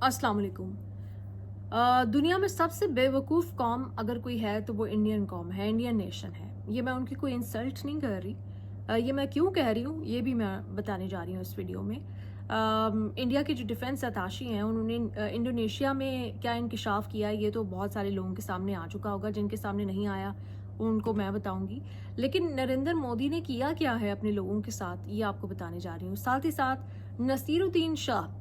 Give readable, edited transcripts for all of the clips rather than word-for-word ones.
अस्सलाम वालेकुम। दुनिया में सबसे बेवकूफ़ कौम अगर कोई है तो वो इंडियन कौम है, इंडियन नेशन है। ये मैं उनकी कोई इंसल्ट नहीं कर रही। ये मैं क्यों कह रही हूँ ये भी मैं बताने जा रही हूँ इस वीडियो में। इंडिया के जो डिफेंस अताशी हैं उन्होंने इंडोनेशिया में क्या इंकशाफ किया है ये तो बहुत सारे लोगों के सामने आ चुका होगा। जिनके सामने नहीं आया उनको मैं बताऊंगी। लेकिन नरेंद्र मोदी ने किया क्या है अपने लोगों के साथ ये आपको बताने जा रही हूँ। साथ ही साथ नसीरुद्दीन शाह,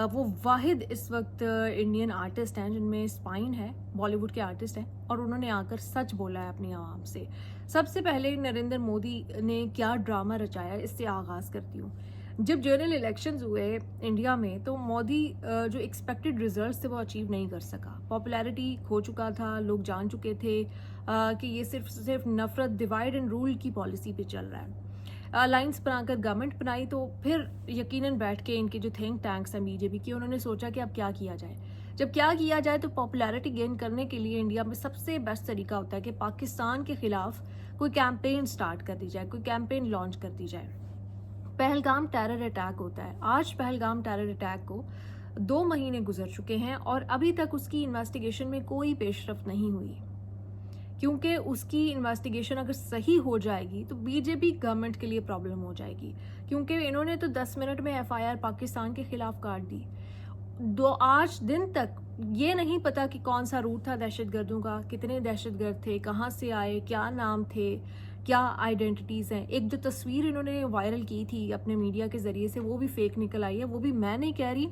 वो वाहिद इस वक्त इंडियन आर्टिस्ट हैं जिनमें स्पाइन है, बॉलीवुड के आर्टिस्ट हैं, और उन्होंने आकर सच बोला है अपनी आवाम से। सबसे पहले नरेंद्र मोदी ने क्या ड्रामा रचाया इससे आगाज़ करती हूँ। जब जनरल इलेक्शंस हुए इंडिया में तो मोदी जो एक्सपेक्टेड रिजल्ट्स थे वो अचीव नहीं कर सका। पॉपुलैरिटी खो चुका था, लोग जान चुके थे कि ये सिर्फ नफरत, डिवाइड एंड रूल की पॉलिसी पे चल रहा है। अलायंस बनाकर गवर्नमेंट बनाई तो फिर यकीनन बैठ के इनके जो थिंक टैंक्स हैं बीजेपी के, उन्होंने सोचा कि अब क्या किया जाए। जब क्या किया जाए तो पॉपुलैरिटी गेन करने के लिए इंडिया में सबसे बेस्ट तरीका होता है कि पाकिस्तान के खिलाफ कोई कैंपेन स्टार्ट कर दी जाए, कोई कैंपेन लॉन्च कर दी जाए। पहलगाम टेरर अटैक होता है। आज पहलगाम टेरर अटैक को 2 महीने गुजर चुके हैं और अभी तक उसकी इन्वेस्टिगेशन में कोई पेशरफ्त नहीं हुई, क्योंकि उसकी इन्वेस्टिगेशन अगर सही हो जाएगी तो बीजेपी गवर्नमेंट के लिए प्रॉब्लम हो जाएगी, क्योंकि इन्होंने तो 10 मिनट में एफआईआर पाकिस्तान के खिलाफ काट दी। आज दिन तक ये नहीं पता कि कौन सा रूट था दहशतगर्दों का, कितने दहशतगर्द थे, कहाँ से आए, क्या नाम थे, क्या आइडेंटिटीज़ हैं। एक जो तस्वीर इन्होंने वायरल की थी अपने मीडिया के ज़रिए से वो भी फेक निकल आई है। वो भी मैं नहीं कह रही,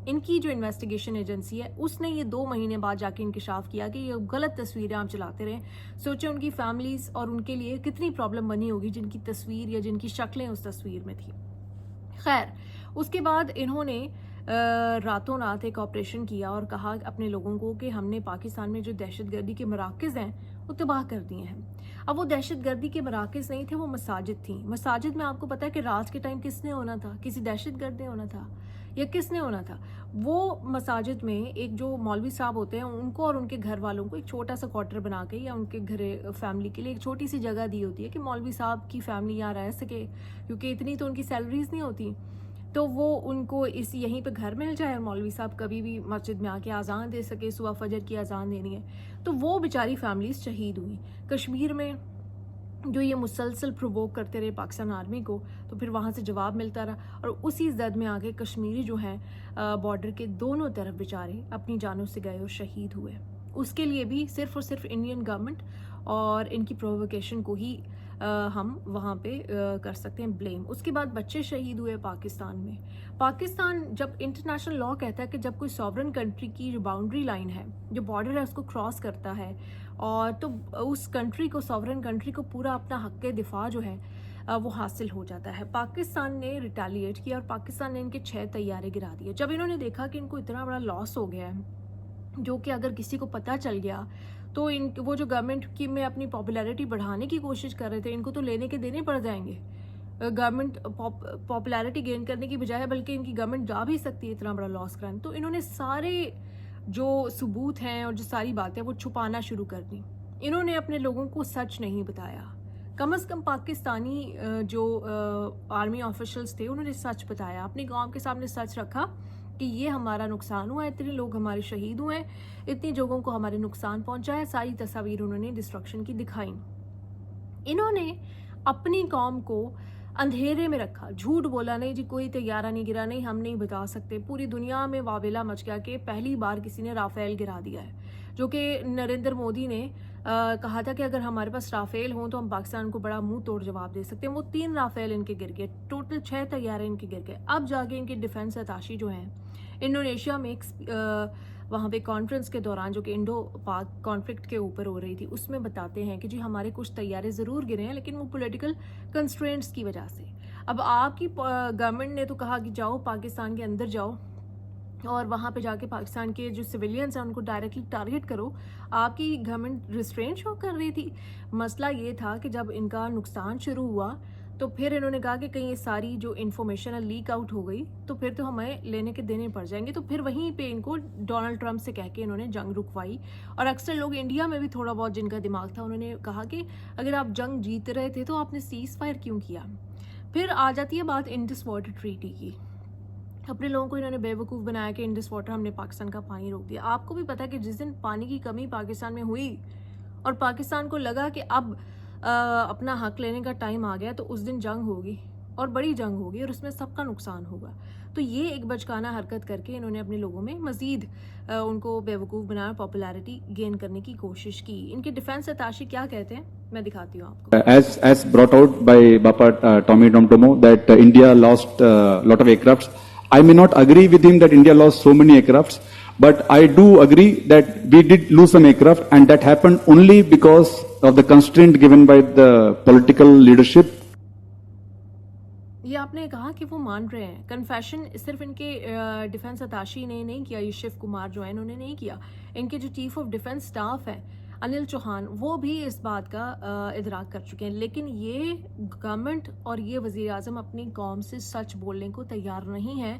इनकी जो इन्वेस्टिगेशन एजेंसी है उसने ये 2 महीने बाद जाके इंकशाफ किया कि ये गलत तस्वीरें आप चलाते रहे। सोचे उनकी फैमिलीज और उनके लिए कितनी प्रॉब्लम बनी होगी जिनकी तस्वीर या जिनकी शक्लें उस तस्वीर में थी। खैर, उसके बाद इन्होंने रातों रात एक ऑपरेशन किया और कहा अपने लोगों को कि हमने पाकिस्तान में जो दहशतगर्दी के मराकज़ हैं वो तबाह कर दिए हैं। अब वो दहशतगर्दी के मराकज़ नहीं थे, वो मसाजिद थी। मसाजिद में आपको पता है कि रात के टाइम किसने होना था? किसी दहशतगर्द ने होना था या किसने होना था? वो मसाजिद में एक जो मौलवी साहब होते हैं उनको और उनके घर वालों को एक छोटा सा क्वार्टर बना के या उनके घर फैमिली के लिए एक छोटी सी जगह दी होती है कि मौलवी साहब की फैमिली यहाँ रह सके, क्योंकि इतनी तो उनकी सैलरीज नहीं होती। तो वो उनको इस यहीं पे घर मिल जाए और मौलवी साहब कभी भी मस्जिद में आके अजान दे सके, सुबह फजर की अजान देनी है। तो वो बेचारी फैमिलीज शहीद हुई। कश्मीर में जो ये मुसलसल प्रोवोक करते रहे पाकिस्तान आर्मी को, तो फिर वहाँ से जवाब मिलता रहा और उसी जद में आगे कश्मीरी जो हैं बॉर्डर के दोनों तरफ बेचारे अपनी जानों से गए और शहीद हुए। उसके लिए भी सिर्फ और सिर्फ इंडियन गवर्नमेंट और इनकी प्रोवोकेशन को ही हम वहाँ पे कर सकते हैं ब्लेम। उसके बाद बच्चे शहीद हुए पाकिस्तान में। पाकिस्तान जब इंटरनेशनल लॉ कहता है कि जब कोई सॉवरन कंट्री की जो बाउंड्री लाइन है, जो बॉर्डर है, उसको क्रॉस करता है और तो उस कंट्री को, सॉवरन कंट्री को पूरा अपना हक़ दिफा जो है वो हासिल हो जाता है। पाकिस्तान ने रिटेलिएट किया और पाकिस्तान ने इनके 6 तैयारे गिरा दिए। जब इन्होंने देखा कि इनको इतना बड़ा लॉस हो गया है, जो कि अगर किसी को पता चल गया तो वो जो गवर्नमेंट की में अपनी पॉपुलैरिटी बढ़ाने की कोशिश कर रहे थे, इनको तो लेने के देने पड़ जाएंगे। गवर्नमेंट पॉपुलैरिटी गेन करने की बजाय बल्कि इनकी गवर्नमेंट जा भी सकती है इतना बड़ा लॉस कराने। तो इन्होंने सारे जो सबूत हैं और जो सारी बातें वो छुपाना शुरू कर दी। इन्होंने अपने लोगों को सच नहीं बताया। कम से कम पाकिस्तानी जो आर्मी ऑफिशियल्स थे उन्होंने सच बताया, अपनी कौम के सामने सच रखा कि ये हमारा नुकसान हुआ है, इतने लोग हमारे शहीद हुए हैं, इतनी जगहों को हमारे नुकसान पहुंचा है। सारी तस्वीर उन्होंने डिस्ट्रक्शन की दिखाई। इन्होंने अपनी कौम को अंधेरे में रखा, झूठ बोला, नहीं जी कोई तैयारा नहीं गिरा, नहीं हम नहीं बता सकते। पूरी दुनिया में वावेला मच गया कि पहली बार किसी ने राफेल गिरा दिया है, जो कि नरेंद्र मोदी ने कहा था कि अगर हमारे पास राफेल हों तो हम पाकिस्तान को बड़ा मुंह तोड़ जवाब दे सकते हैं। वो 3 राफेल इनके गिर गए, टोटल 6 तैयारे इनके गिर गए। अब जाके इनकी डिफेंस अताशी जो हैं इंडोनेशिया में वहाँ पे कॉन्फ्रेंस के दौरान, जो कि इंडो पाक कॉन्फ्लिक्ट के ऊपर हो रही थी, उसमें बताते हैं कि जी हमारे कुछ तैयारे ज़रूर गिरे हैं लेकिन वो पॉलिटिकल कंस्ट्रेंट्स की वजह से। अब आपकी गवर्नमेंट ने तो कहा कि जाओ पाकिस्तान के अंदर जाओ और वहाँ पे जाके पाकिस्तान के जो सिविलियंस हैं उनको डायरेक्टली टारगेट करो। आपकी गवर्नमेंट रिस्ट्रेंट शो कर रही थी। मसला ये था कि जब इनका नुकसान शुरू हुआ तो फिर इन्होंने कहा कि कहीं ये सारी जो इन्फॉर्मेशन है लीक आउट हो गई तो फिर तो हमें लेने के देने पड़ जाएंगे। तो फिर वहीं पे इनको डोनाल्ड ट्रंप से कह के इन्होंने जंग रुकवाई। और अक्सर लोग इंडिया में भी थोड़ा बहुत जिनका दिमाग था उन्होंने कहा कि अगर आप जंग जीत रहे थे तो आपने सीज फायर क्यों किया। फिर आ जाती है बात इंडस वाटर ट्रीटी की। اپنے لوگوں کو انہوں نے بیوقوف بنایا کہ انڈس واٹر ہم نے پاکستان کا پانی روک دیا. آپ کو بھی پتا کہ جس دن پانی کی کمی پاکستان میں ہوئی اور پاکستان کو لگا کہ اب اپنا حق لینے کا ٹائم آ گیا تو اس دن جنگ ہوگی اور بڑی جنگ ہوگی اور اس میں سب کا نقصان ہوگا. تو یہ ایک بچکانہ حرکت کر کے انہوں نے اپنے لوگوں میں مزید ان کو بیوقوف بنایا, پاپولیرٹی گین کرنے کی کوشش کی. ان کے ڈیفینس اتاشی کیا کہتے ہیں میں دکھاتی ہوں آپ کو. As brought out by Bapa Tommy Domtomo that India lost lot of aircrafts. I may not agree with him that India lost so many aircrafts, but I do agree that we did lose some aircraft, and that happened only because of the constraint given by the political leadership. یہ آپ نے کہا کہ وہ مان رہے ہیں. Confession صرف ان کے ڈیفینس اتاشی نے نہیں کیا, یہ شیو کمار جو ہے انہوں نے نہیں کیا. ان کے جو چیف آف ڈیفینس سٹاف ہے انل چوہان, وہ بھی اس بات کا ادراک کر چکے ہیں. لیکن یہ گورنمنٹ اور یہ وزیر اعظم اپنی قوم سے سچ بولنے کو تیار نہیں ہے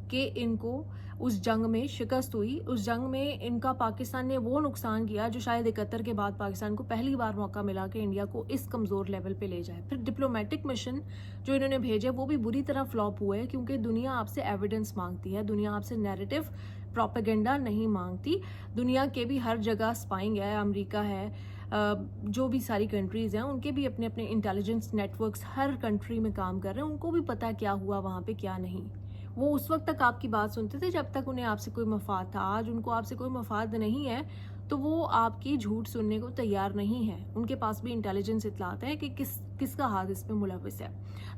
کہ ان کو اس جنگ میں شکست ہوئی. اس جنگ میں ان کا پاکستان نے وہ نقصان کیا جو شاید 71 کے بعد پاکستان کو پہلی بار موقع ملا کہ انڈیا کو اس کمزور لیول پہ لے جائے. پھر ڈپلومیٹک مشن جو انہوں نے بھیجے وہ بھی بری طرح فلاپ ہوئے کیونکہ دنیا آپ سے ایویڈنس مانگتی ہے, دنیا آپ سے نیریٹو پروپیگنڈا نہیں مانگتی. دنیا کے بھی ہر جگہ اسپائنگ ہے, امریکہ ہے, جو بھی ساری کنٹریز ہیں ان کے بھی اپنے اپنے انٹیلیجنس نیٹ ورکس ہر کنٹری میں کام کر رہے ہیں. ان کو بھی پتا کیا ہوا وہاں پہ کیا نہیں. وہ اس وقت تک آپ کی بات سنتے تھے جب تک انہیں آپ سے کوئی مفاد تھا. آج ان کو آپ سے کوئی مفاد نہیں ہے تو وہ آپ کی جھوٹ سننے کو تیار نہیں ہے. ان کے پاس بھی انٹیلیجنس اطلاعات ہے کہ کس کا ہاتھ اس میں ملوث ہے.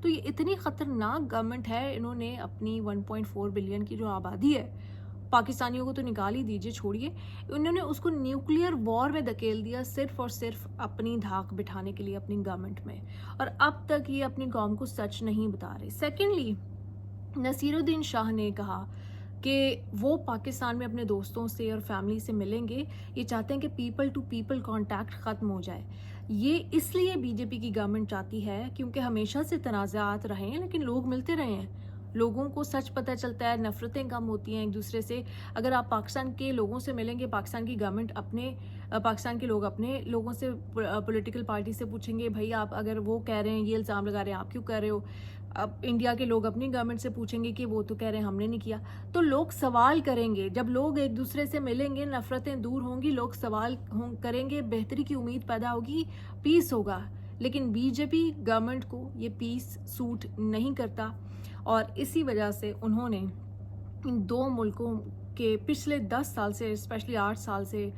تو یہ اتنی خطرناک گورنمنٹ ہے. انہوں نے اپنی 1.4 بلین کی جو آبادی ہے, پاکستانیوں کو تو نکال ہی دیجیے, چھوڑیے, انہوں نے اس کو نیوکلیئر وار میں دھکیل دیا صرف اور صرف اپنی دھاک بٹھانے کے لیے اپنی گورنمنٹ میں. اور اب تک یہ اپنی قوم کو سچ نہیں بتا رہے. سیکنڈلی, نصیر الدین شاہ نے کہا کہ وہ پاکستان میں اپنے دوستوں سے اور فیملی سے ملیں گے. یہ چاہتے ہیں کہ پیپل ٹو پیپل کانٹیکٹ ختم ہو جائے. یہ اس لیے بی جے پی کی گورنمنٹ چاہتی ہے کیونکہ ہمیشہ سے تنازعات رہے ہیں لیکن لوگ ملتے رہے ہیں, لوگوں کو سچ پتہ چلتا ہے, نفرتیں کم ہوتی ہیں ایک دوسرے سے. اگر آپ پاکستان کے لوگوں سے ملیں گے, پاکستان کی گورنمنٹ پاکستان کے لوگ اپنے لوگوں سے, پولیٹیکل پارٹی سے پوچھیں گے بھائی آپ اگر وہ کہہ رہے ہیں, یہ الزام لگا رہے ہیں, آپ کیوں کہہ رہے ہو. اب انڈیا کے لوگ اپنی گورنمنٹ سے پوچھیں گے کہ وہ تو کہہ رہے ہیں ہم نے نہیں کیا. تو لوگ سوال کریں گے. جب لوگ ایک دوسرے سے ملیں گے, نفرتیں دور ہوں گی, لوگ سوال کریں گے, بہتری کی امید پیدا ہوگی, پیس ہوگا. لیکن بی جے پی گورنمنٹ کو یہ پیس سوٹ نہیں کرتا اور اسی وجہ سے انہوں نے ان دو ملکوں کے پچھلے 10 سال سے, اسپیشلی 8 سال سے,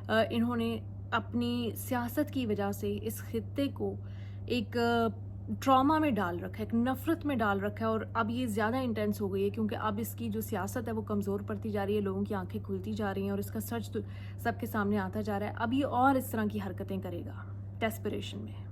انہوں نے اپنی سیاست کی وجہ سے اس خطے کو ایک ٹراما میں ڈال رکھا ہے, ایک نفرت میں ڈال رکھا ہے. اور اب یہ زیادہ انٹینس ہو گئی ہے کیونکہ اب اس کی جو سیاست ہے وہ کمزور پڑتی جا رہی ہے, لوگوں کی آنکھیں کھلتی جا رہی ہیں اور اس کا سچ سب کے سامنے آتا جا رہا ہے. اب یہ اور اس طرح کی حرکتیں کرے گا ڈیسپریشن میں.